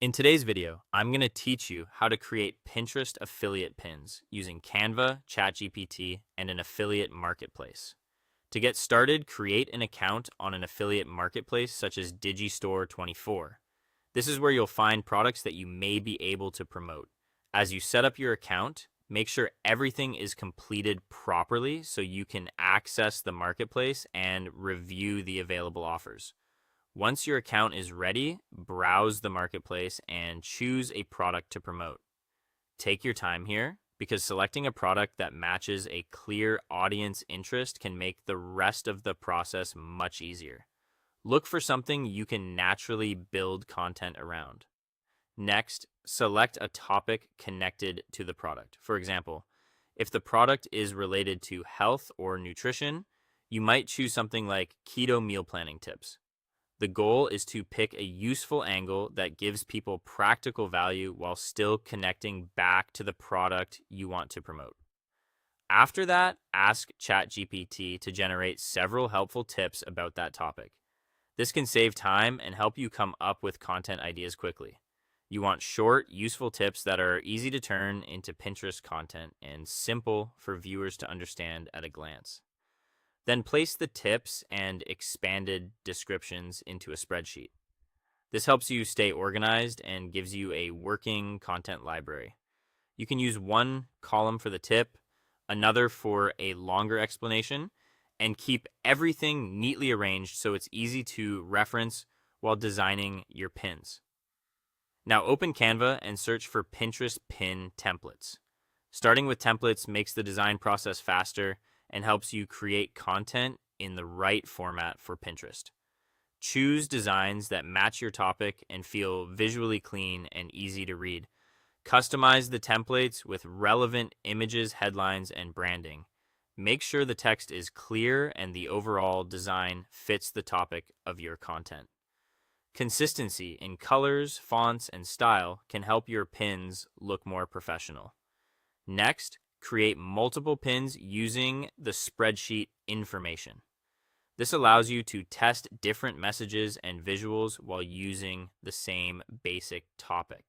In today's video, I'm going to teach you how to create Pinterest affiliate pins using Canva, ChatGPT, and an affiliate marketplace. To get started, create an account on an affiliate marketplace such as Digistore24. This is where you'll find products that you may be able to promote. As you set up your account, make sure everything is completed properly so you can access the marketplace and review the available offers. Once your account is ready, browse the marketplace and choose a product to promote. Take your time here because selecting a product that matches a clear audience interest can make the rest of the process much easier. Look for something you can naturally build content around. Next, select a topic connected to the product. For example, if the product is related to health or nutrition, you might choose something like keto meal planning tips. The goal is to pick a useful angle that gives people practical value while still connecting back to the product you want to promote. After that, ask ChatGPT to generate several helpful tips about that topic. This can save time and help you come up with content ideas quickly. You want short, useful tips that are easy to turn into Pinterest content and simple for viewers to understand at a glance. Then place the tips and expanded descriptions into a spreadsheet. This helps you stay organized and gives you a working content library. You can use one column for the tip, another for a longer explanation, and keep everything neatly arranged so it's easy to reference while designing your pins. Now open Canva and search for Pinterest pin templates. Starting with templates makes the design process faster and helps you create content in the right format for Pinterest. Choose designs that match your topic and feel visually clean and easy to read. Customize the templates with relevant images, headlines, and branding. Make sure the text is clear and the overall design fits the topic of your content. Consistency in colors, fonts, and style can help your pins look more professional. Next, create multiple pins using the spreadsheet information. This allows you to test different messages and visuals while using the same basic topic.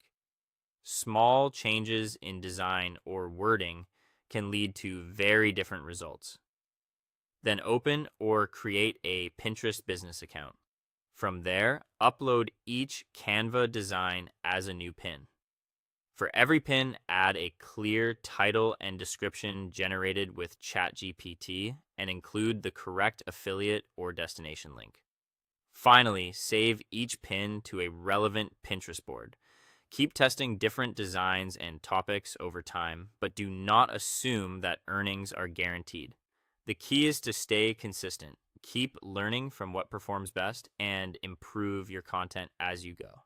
Small changes in design or wording can lead to very different results. Then open or create a Pinterest business account. From there, upload each Canva design as a new pin. For every pin, add a clear title and description generated with ChatGPT and include the correct affiliate or destination link. Finally, save each pin to a relevant Pinterest board. Keep testing different designs and topics over time, but do not assume that earnings are guaranteed. The key is to stay consistent, keep learning from what performs best, and improve your content as you go.